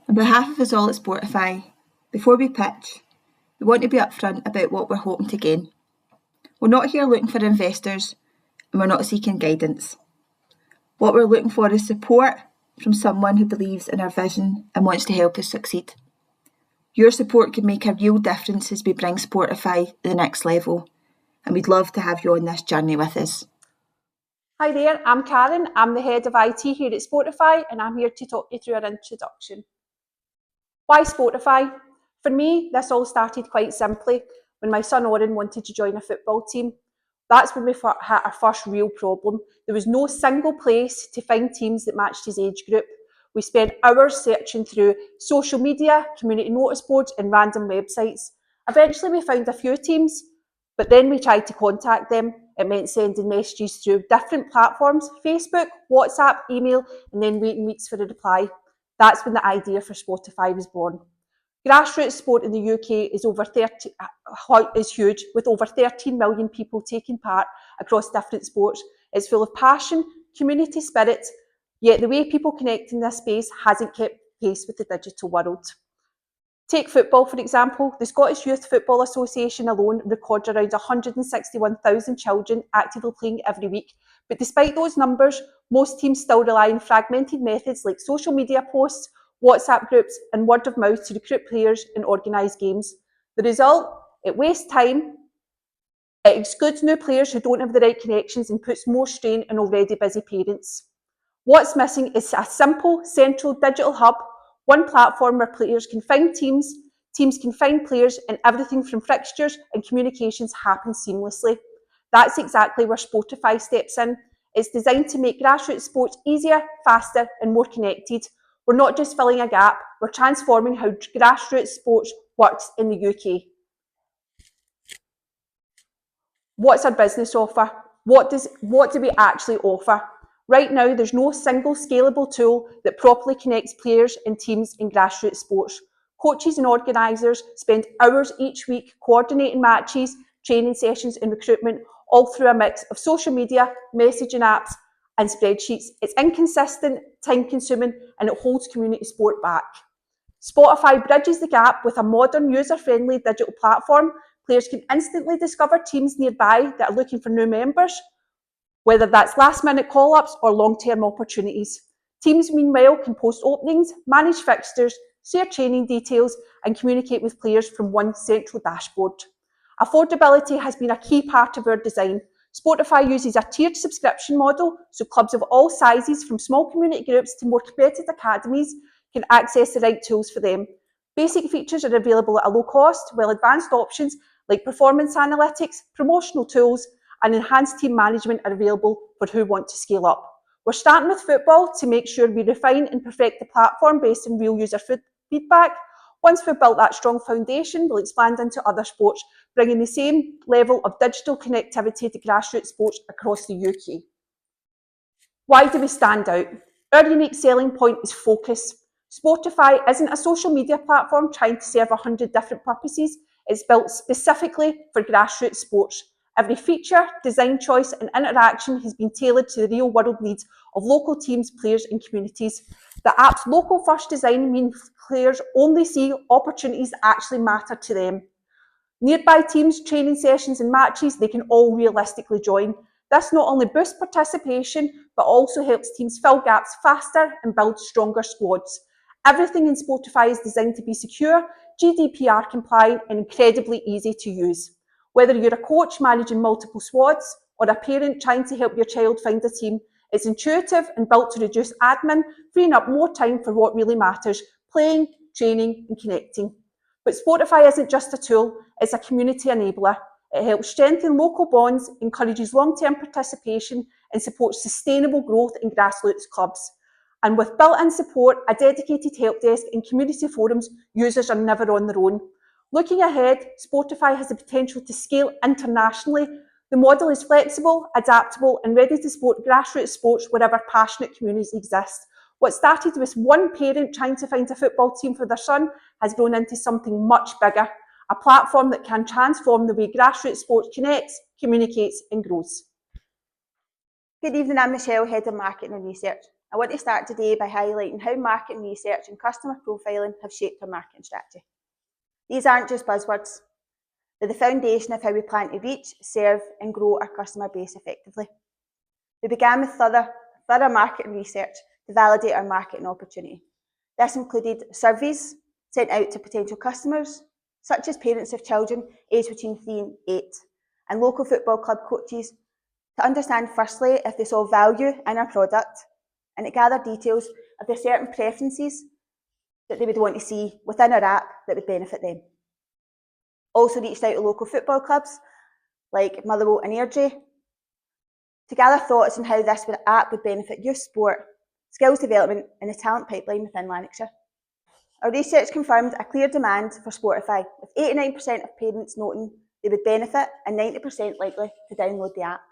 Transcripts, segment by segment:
On behalf of us all at Sportifi, before we pitch, we want to be upfront about what we're hoping to gain. We're not here looking for investors, and we're not seeking guidance. What we're looking for is support from someone who believes in our vision and wants to help us succeed. Your support could make a real difference as we bring Sportifi to the next level, and we'd love to have you on this journey with us. Hi there, I'm Karen. I'm the head of IT here at Sportifi, and I'm here to talk you through our introduction. Why Sportifi? For me, this all started quite simply when my son Oren wanted to join a football team. That's when we had our first real problem. There was no single place to find teams that matched his age group. We spent hours searching through social media, community notice boards and random websites. Eventually we found a few teams, but then we tried to contact them. It meant sending messages through different platforms, Facebook, WhatsApp, email, and then waiting weeks for a reply. That's when the idea for Sportifi was born. Grassroots sport in the UK is huge, with over 13 million people taking part across different sports. It's full of passion, community spirit, yet the way people connect in this space hasn't kept pace with the digital world. Take football, for example. The Scottish Youth Football Association alone records around 161,000 children actively playing every week. But despite those numbers, most teams still rely on fragmented methods like social media posts, WhatsApp groups, and word of mouth to recruit players and organise games. The result? It wastes time, it excludes new players who don't have the right connections, and puts more strain on already busy parents. What's missing is a simple, central digital hub, one platform where players can find teams can find players, and everything from fixtures and communications happens seamlessly. That's exactly where Sportifi steps in. It's designed to make grassroots sports easier, faster, and more connected. We're not just filling a gap, we're transforming how grassroots sports works in the UK. What's our business offer? What do we actually offer? Right now, there's no single scalable tool that properly connects players and teams in grassroots sports. Coaches and organisers spend hours each week coordinating matches, training sessions and recruitment, all through a mix of social media, messaging apps and spreadsheets. It's inconsistent, time-consuming, and it holds community sport back. Sportifi bridges the gap with a modern, user-friendly digital platform. Players can instantly discover teams nearby that are looking for new members, whether that's last-minute call-ups or long-term opportunities. Teams, meanwhile, can post openings, manage fixtures, share training details, and communicate with players from one central dashboard. Affordability has been a key part of our design. Sportifi uses a tiered subscription model, so clubs of all sizes, from small community groups to more competitive academies, can access the right tools for them. Basic features are available at a low cost, while advanced options like performance analytics, promotional tools, and enhanced team management are available for who want to scale up. We're starting with football to make sure we refine and perfect the platform based on real user feedback. Once we've built that strong foundation, we'll expand into other sports, bringing the same level of digital connectivity to grassroots sports across the UK. Why do we stand out? Our unique selling point is focus. Sportifi isn't a social media platform trying to serve 100 different purposes. It's built specifically for grassroots sports. Every feature, design choice and interaction has been tailored to the real world needs of local teams, players and communities. The app's local first design means players only see opportunities that actually matter to them. Nearby teams, training sessions and matches they can all realistically join. This not only boosts participation, but also helps teams fill gaps faster and build stronger squads. Everything in Sportifi is designed to be secure, GDPR compliant and incredibly easy to use. Whether you're a coach managing multiple squads or a parent trying to help your child find a team, it's intuitive and built to reduce admin, freeing up more time for what really matters, playing, training and connecting. But Sportifi isn't just a tool, it's a community enabler. It helps strengthen local bonds, encourages long-term participation and supports sustainable growth in grassroots clubs. And with built-in support, a dedicated help desk and community forums, users are never on their own. Looking ahead, Sportifi has the potential to scale internationally. The model is flexible, adaptable and ready to support grassroots sports wherever passionate communities exist. What started with one parent trying to find a football team for their son has grown into something much bigger, a platform that can transform the way grassroots sport connects, communicates and grows. Good evening, I'm Michelle, Head of Marketing and Research. I want to start today by highlighting how marketing research and customer profiling have shaped our marketing strategy. These aren't just buzzwords. They're the foundation of how we plan to reach, serve and grow our customer base effectively. We began with thorough marketing research to validate our marketing opportunity. This included surveys sent out to potential customers, such as parents of children aged between 3 and 8, and local football club coaches to understand firstly if they saw value in our product, and to gather details of the certain preferences that they would want to see within our app that would benefit them. Also reached out to local football clubs like Motherwell and Airdrie to gather thoughts on how this app would benefit youth sport, skills development and the talent pipeline within Lanarkshire. Our research confirmed a clear demand for Sportifi, with 89% of parents noting they would benefit and 90% likely to download the app.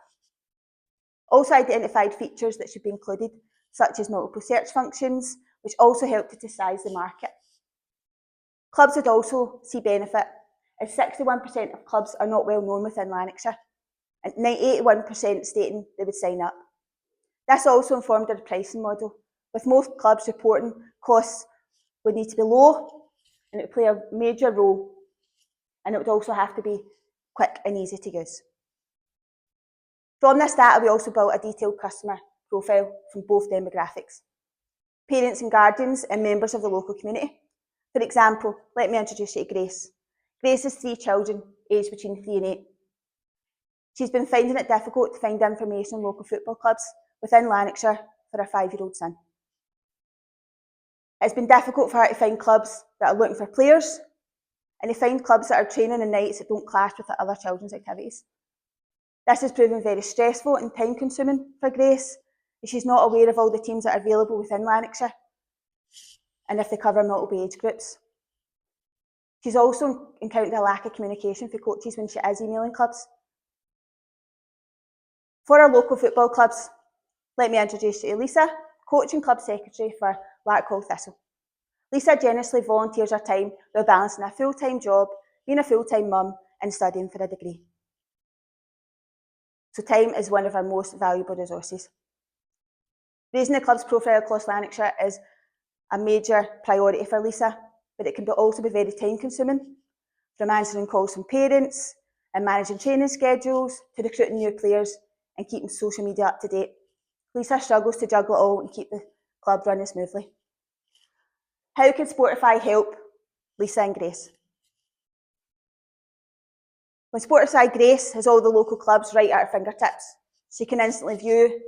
Also identified features that should be included, such as multiple search functions, which also helped to size the market. Clubs would also see benefit, as 61% of clubs are not well known within Lanarkshire, and 81% stating they would sign up. This also informed our pricing model, with most clubs reporting costs would need to be low, and it would play a major role, and it would also have to be quick and easy to use. From this data, we also built a detailed customer profile from both demographics: parents and guardians and members of the local community. For example, let me introduce you to Grace. Grace has 3 children aged between 3 and 8. She's been finding it difficult to find information on local football clubs within Lanarkshire for her 5-year-old son. It's been difficult for her to find clubs that are looking for players, and to find clubs that are training on nights that don't clash with the other children's activities. This has proven very stressful and time-consuming for Grace, as she's not aware of all the teams that are available within Lanarkshire, and if they cover multiple age groups. She's also encountered a lack of communication for coaches when she is emailing clubs. For our local football clubs, let me introduce you to Lisa, coach and club secretary for Larkhall Thistle. Lisa generously volunteers her time while balancing a full-time job, being a full-time mum and studying for a degree. So time is one of our most valuable resources. Raising the club's profile across Lanarkshire is a major priority for Lisa, but it can also be very time-consuming, from answering calls from parents and managing training schedules to recruiting new players and keeping social media up to date. Lisa struggles to juggle it all and keep the club running smoothly. How can Sportifi help Lisa and Grace? When Sportifi, Grace has all the local clubs right at her fingertips. She can instantly view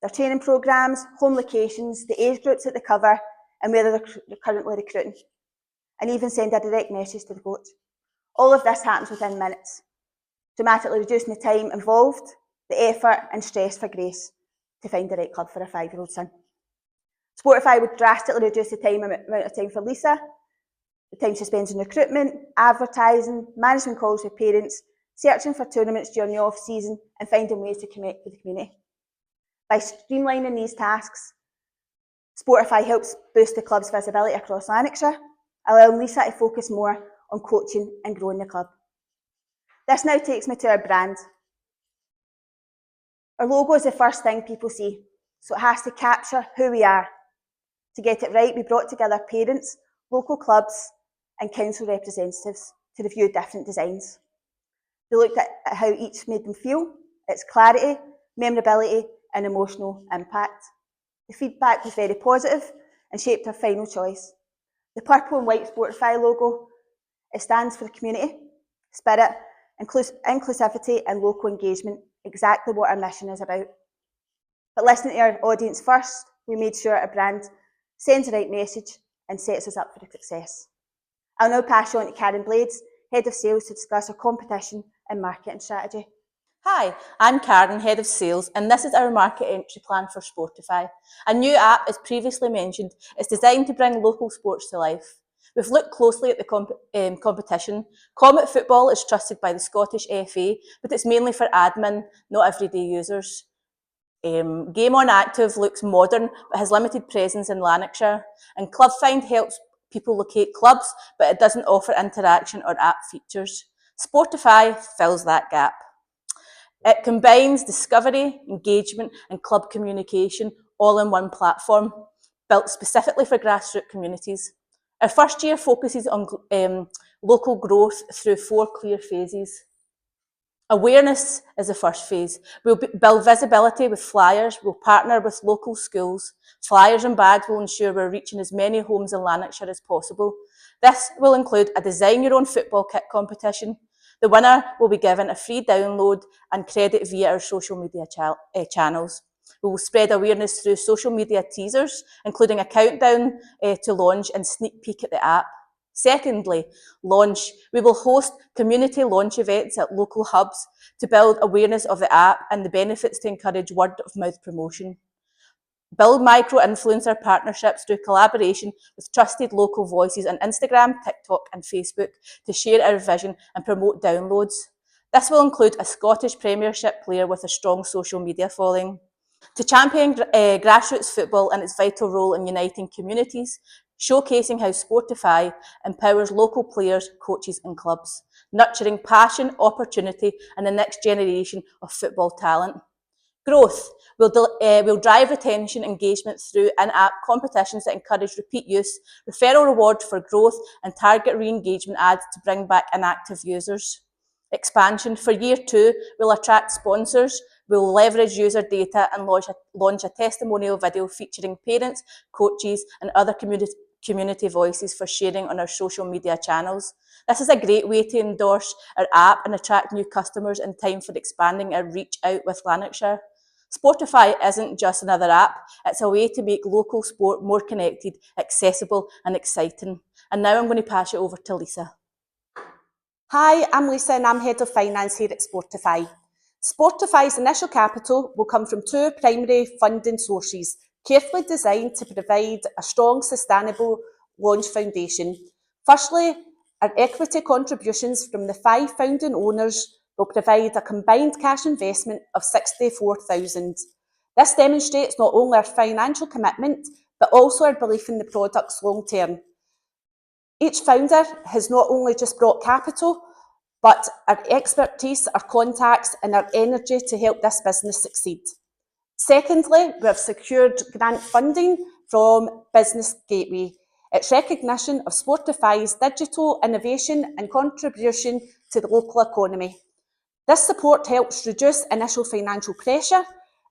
their training programmes, home locations, the age groups that they cover, and whether they're currently recruiting, and even send a direct message to the coach. All of this happens within minutes, dramatically reducing the time involved, the effort and stress for Grace to find the right club for her 5-year-old son. Sportifi would drastically reduce the amount of time for Lisa, the time she spends in recruitment, advertising, management calls with parents, searching for tournaments during the off-season and finding ways to connect with the community. By streamlining these tasks, Sportifi helps boost the club's visibility across Lanarkshire, allowing Lisa to focus more on coaching and growing the club. This now takes me to our brand. Our logo is the first thing people see, so it has to capture who we are. To get it right, we brought together parents, local clubs and council representatives to review different designs. They looked at how each made them feel, its clarity, memorability and emotional impact. The feedback was very positive and shaped our final choice. The purple and white Sportifi logo, it stands for community, spirit, inclusivity and local engagement, exactly what our mission is about. But listening to our audience first, we made sure our brand sends the right message and sets us up for success. I'll now pass you on to Karen Blades, Head of Sales, to discuss our competition and marketing strategy. Hi, I'm Karen, Head of Sales, and this is our market entry plan for Sportifi. A new app, as previously mentioned, is designed to bring local sports to life. We've looked closely at the competition. Comet Football is trusted by the Scottish FA, but it's mainly for admin, not everyday users. Game on Active looks modern, but has limited presence in Lanarkshire. And Club Find helps people locate clubs, but it doesn't offer interaction or app features. Sportifi fills that gap. It combines discovery, engagement and club communication all-in-one platform built specifically for grassroots communities. Our first year focuses on local growth through 4 clear phases. Awareness is the first phase. We'll build visibility with flyers, we'll partner with local schools. Flyers and bags will ensure we're reaching as many homes in Lanarkshire as possible. This will include a design your own football kit competition. The winner will be given a free download and credit via our social media channels. We will spread awareness through social media teasers, including a countdown to launch and sneak peek at the app. Secondly, launch. We will host community launch events at local hubs to build awareness of the app and the benefits to encourage word-of-mouth promotion. Build micro-influencer partnerships through collaboration with trusted local voices on Instagram, TikTok and Facebook to share our vision and promote downloads. This will include a Scottish Premiership player with a strong social media following. To champion grassroots football and its vital role in uniting communities, showcasing how Sportifi empowers local players, coaches and clubs, nurturing passion, opportunity and the next generation of football talent. Growth. We'll drive retention engagement through in-app competitions that encourage repeat use, referral rewards for growth and target re-engagement ads to bring back inactive users. Expansion. For year 2, we'll attract sponsors, we'll leverage user data and launch a testimonial video featuring parents, coaches and other community voices for sharing on our social media channels. This is a great way to endorse our app and attract new customers in time for expanding our reach out with Lanarkshire. Sportifi isn't just another app, it's a way to make local sport more connected, accessible and exciting. And now I'm going to pass you over to Lisa. Hi, I'm Lisa and I'm Head of Finance here at Sportifi. Sportifi's initial capital will come from 2 primary funding sources, carefully designed to provide a strong, sustainable launch foundation. Firstly, our equity contributions from the 5 founding owners will provide a combined cash investment of $64,000. This demonstrates not only our financial commitment, but also our belief in the product's long term. Each founder has not only just brought capital, but our expertise, our contacts and our energy to help this business succeed. Secondly, we have secured grant funding from Business Gateway. It's recognition of Sportifi's digital innovation and contribution to the local economy. This support helps reduce initial financial pressure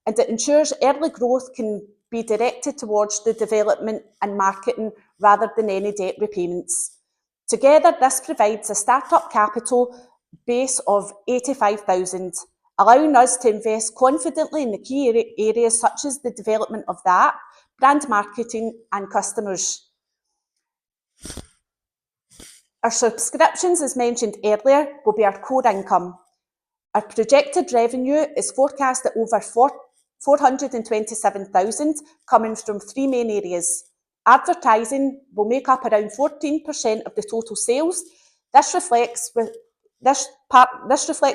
and it ensures early growth can be directed towards the development and marketing rather than any debt repayments. Together, this provides a start-up capital base of $85,000, allowing us to invest confidently in the key areas such as the development of the app, brand marketing and customers. Our subscriptions, as mentioned earlier, will be our core income. Our projected revenue is forecast at over $427,000, coming from 3 main areas. Advertising will make up around 14% of the total sales. This reflects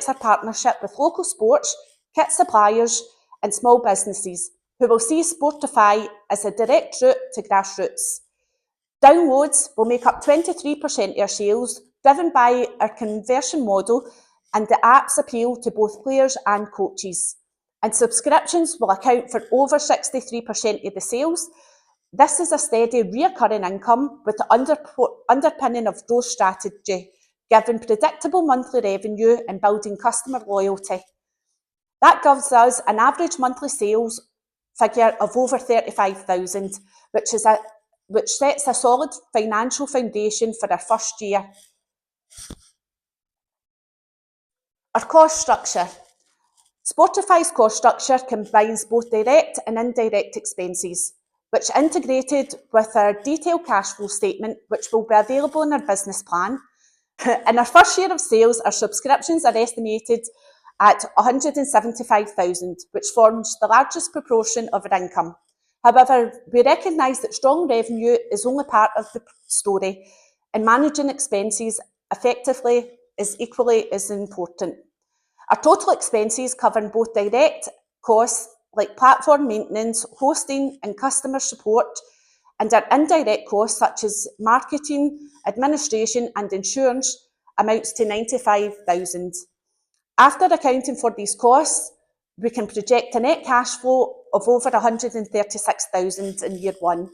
our partnership with local sports, kit suppliers and small businesses who will see Sportifi as a direct route to grassroots. Downloads will make up 23% of our sales, driven by our conversion model and the app's appeal to both players and coaches. And subscriptions will account for over 63% of the sales. This is a steady, recurring income with the underpinning of growth strategy, giving predictable monthly revenue and building customer loyalty. That gives us an average monthly sales figure of over $35,000, which sets a solid financial foundation for our first year. Our cost structure. Sportifi's cost structure combines both direct and indirect expenses, which integrated with our detailed cash flow statement, which will be available in our business plan. In our first year of sales, our subscriptions are estimated at $175,000, which forms the largest proportion of our income. However, we recognise that strong revenue is only part of the story, and managing expenses effectively is equally as important. Our total expenses cover both direct costs like platform maintenance, hosting and customer support, and our indirect costs such as marketing, administration and insurance amounts to $95,000. After accounting for these costs, we can project a net cash flow of over 136,000 in year one.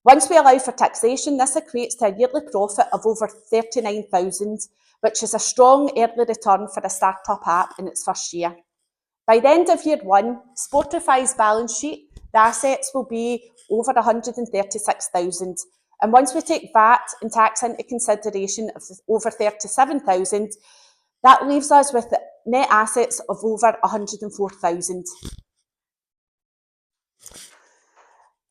Once we allow for taxation, this equates to a yearly profit of over 39,000, which is a strong early return for a start-up app in its first year. By the end of year one, Sportifi's balance sheet, the assets will be over 136,000. And once we take VAT and tax into consideration of over 37,000, that leaves us with net assets of over 104,000.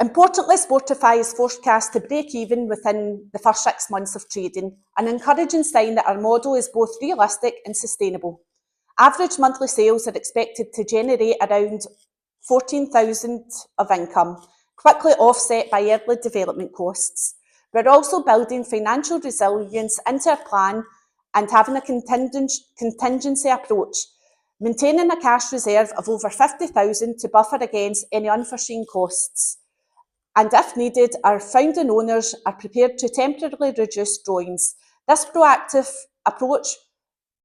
Importantly, Sportifi is forecast to break even within the first 6 months of trading, an encouraging sign that our model is both realistic and sustainable. Average monthly sales are expected to generate around 14,000 of income, quickly offset by early development costs. We're also building financial resilience into our plan and having a contingency approach, maintaining a cash reserve of over 50,000 to buffer against any unforeseen costs. And if needed, our founding owners are prepared to temporarily reduce drawings. This proactive approach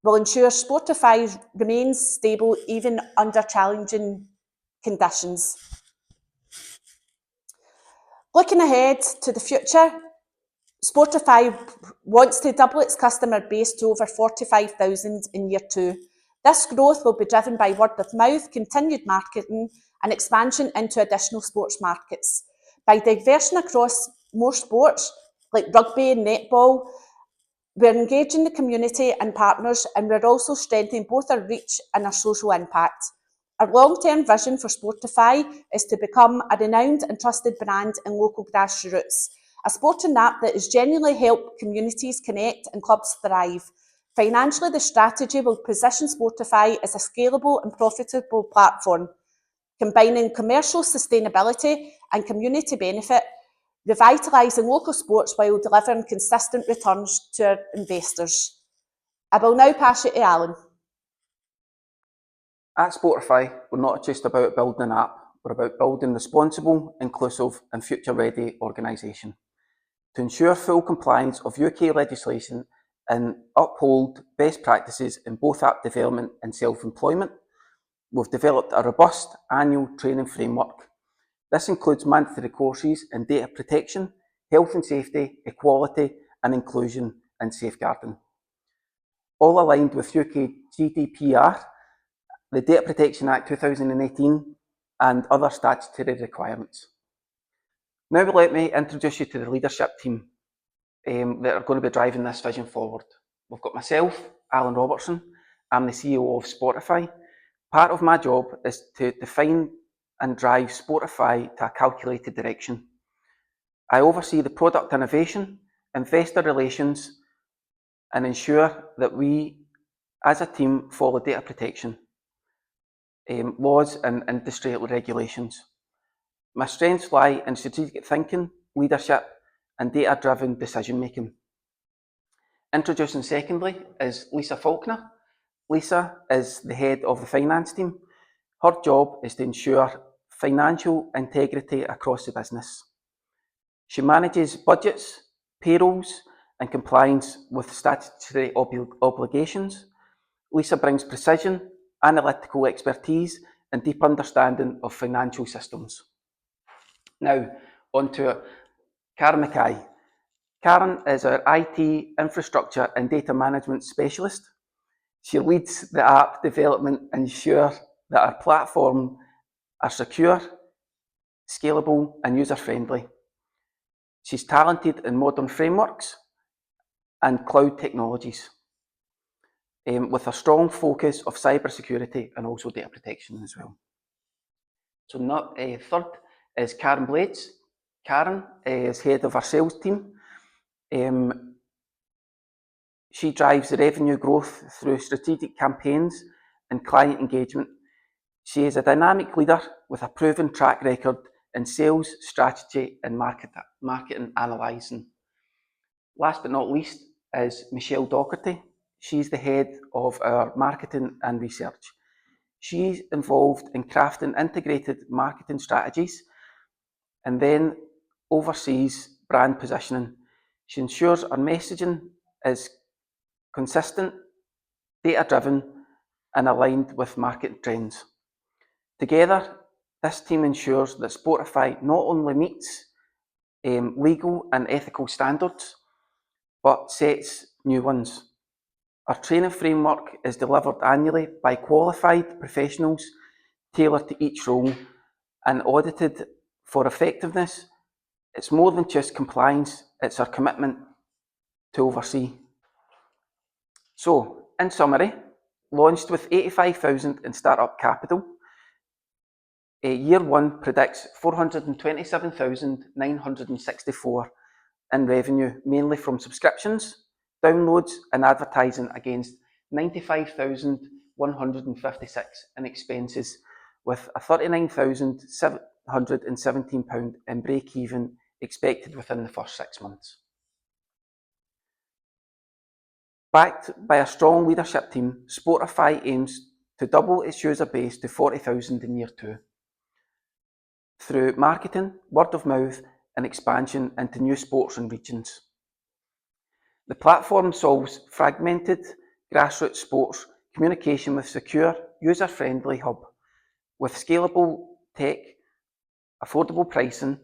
will ensure Sportifi remains stable even under challenging conditions. Looking ahead to the future, Sportifi wants to double its customer base to over 45,000 in year two. This growth will be driven by word of mouth, continued marketing and expansion into additional sports markets. By diversion across more sports like rugby and netball, we're engaging the community and partners, and we're also strengthening both our reach and our social impact. Our long-term vision for Sportifi is to become a renowned and trusted brand in local grassroots, a sporting app that has genuinely helped communities connect and clubs thrive. Financially, the strategy will position Sportifi as a scalable and profitable platform, combining commercial sustainability and community benefit, revitalising local sports while delivering consistent returns to our investors. I will now pass you to Alan. At Sportifi, we're not just about building an app, we're about building a responsible, inclusive and future-ready organisation. To ensure full compliance of UK legislation and uphold best practices in both app development and self-employment, we've developed a robust annual training framework. This includes mandatory courses in data protection, health and safety, equality and inclusion and safeguarding. All aligned with UK GDPR, the Data Protection Act 2018 and other statutory requirements. Now let me introduce you to the leadership team that are going to be driving this vision forward. We've got myself, Alan Robertson. I'm the CEO of Sportifi. Part of my job is to define and drive Sportifi to a calculated direction. I oversee the product innovation, investor relations, and ensure that we, as a team, follow data protection laws and industry regulations. My strengths lie in strategic thinking, leadership, and data-driven decision-making. Introducing secondly is Lisa Faulkner. Lisa is the head of the finance team. Her job is to ensure financial integrity across the business. She manages budgets, payrolls, and compliance with statutory obligations. Lisa brings precision, analytical expertise, and deep understanding of financial systems. Now, on to Karen Mackay. Karen is our IT, infrastructure, and data management specialist. She leads the app development and ensures that our platform are secure, scalable, and user-friendly. She's talented in modern frameworks and cloud technologies, with a strong focus of cybersecurity and also data protection as well. So third is Karen Blades. Karen is head of our sales team. She drives the revenue growth through strategic campaigns and client engagement. She is a dynamic leader with a proven track record in sales, strategy, and marketing analysing. Last but not least is Michelle Docherty. She's the head of our marketing and research. She's involved in crafting integrated marketing strategies and then oversees brand positioning. She ensures our messaging is consistent, data-driven, and aligned with market trends. Together, This team ensures that Sportifi not only meets legal and ethical standards, but sets new ones. Our training framework is delivered annually by qualified professionals tailored to each role and audited for effectiveness. It's more than just compliance, it's our commitment to oversee. So, in summary, launched with 85,000 in startup capital, year one predicts 427,964 in revenue, mainly from subscriptions, downloads and advertising, against 95,156 in expenses, with a £39,717 in break-even expected within the first 6 months. Backed by a strong leadership team, Sportifi aims to double its user base to 40,000 in year two through marketing, word of mouth and expansion into new sports and regions. The platform solves fragmented grassroots sports communication with secure, user-friendly hub with scalable tech, affordable pricing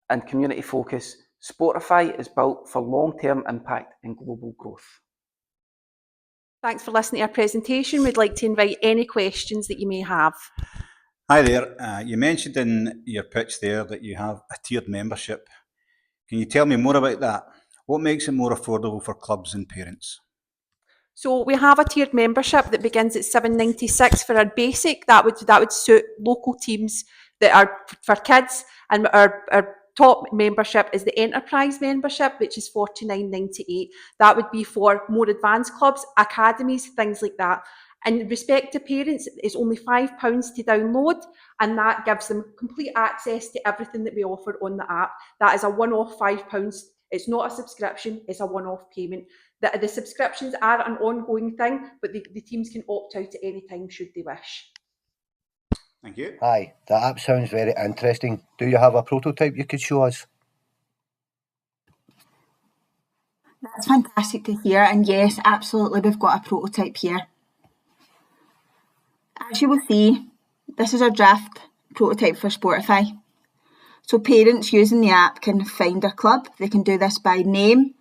and community focus. Sportifi is built for long-term impact and global growth. Thanks for listening to our presentation. We'd like to invite any questions that you may have. Hi there. You mentioned in your pitch there that you have a tiered membership. Can you tell me more about that? What makes it more affordable for clubs and parents? So we have a tiered membership that begins at $7.96 for our basic. That would suit local teams that are for kids, and our top membership is the enterprise membership, which is $49.98. That would be for more advanced clubs, academies, things like that. In respect to parents, it's only £5 to download, and that gives them complete access to everything that we offer on the app. That is a one-off £5. It's not a subscription, it's a one-off payment. The subscriptions are an ongoing thing, but the teams can opt out at any time should they wish. Thank you. Hi, the app sounds very interesting. Do you have a prototype you could show us? That's fantastic to hear, and yes, absolutely, we've got a prototype here. As you will see, this is our draft prototype for Sportifi. So parents using the app can find their club. They can do this by name,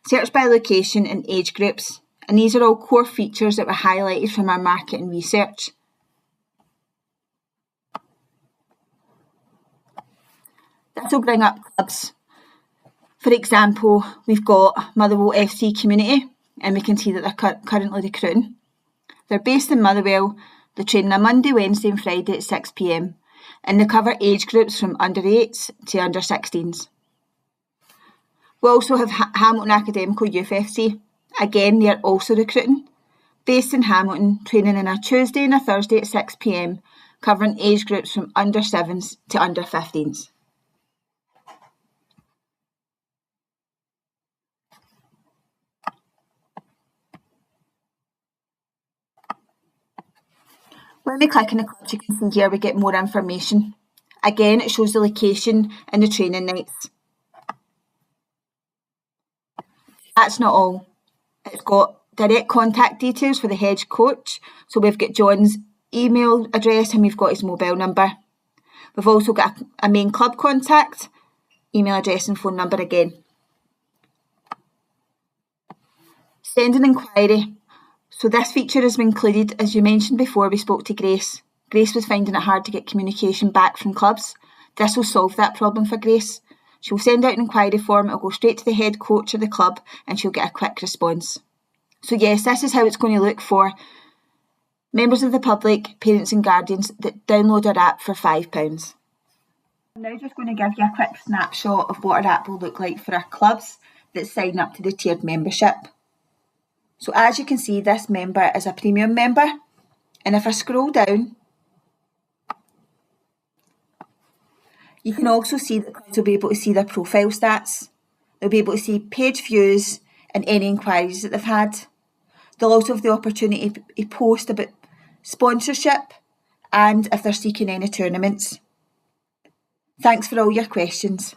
search by location and age groups, and these are all core features that were highlighted from our market and research. This will bring up clubs. For example, we've got Motherwell FC Community, and we can see that they're currently recruiting. They're based in Motherwell. They train on a Monday, Wednesday and Friday at 6 p.m, and they cover age groups from under 8s to under 16s. We also have Hamilton Academical Youth FC. Again, they are also recruiting. Based in Hamilton, training on a Tuesday and a Thursday at 6 p.m, covering age groups from under 7s to under 15s. When we click on the clubs, you can see here we get more information. Again, it shows the location and the training nights. That's not all. It's got direct contact details for the head coach. So we've got John's email address and we've got his mobile number. We've also got a main club contact, email address and phone number again. Send an inquiry. So this feature has been included, as you mentioned before, we spoke to Grace. Grace was finding it hard to get communication back from clubs. This will solve that problem for Grace. She'll send out an inquiry form, it'll go straight to the head coach of the club and she'll get a quick response. So yes, this is how it's going to look for members of the public, parents and guardians that download our app for £5. I'm now just going to give you a quick snapshot of what our app will look like for our clubs that sign up to the tiered membership. So as you can see, this member is a premium member, and if I scroll down, you can also see that clubs will be able to see their profile stats. They'll be able to see page views and any inquiries that they've had. They'll also have the opportunity to post about sponsorship and if they're seeking any tournaments. Thanks for all your questions.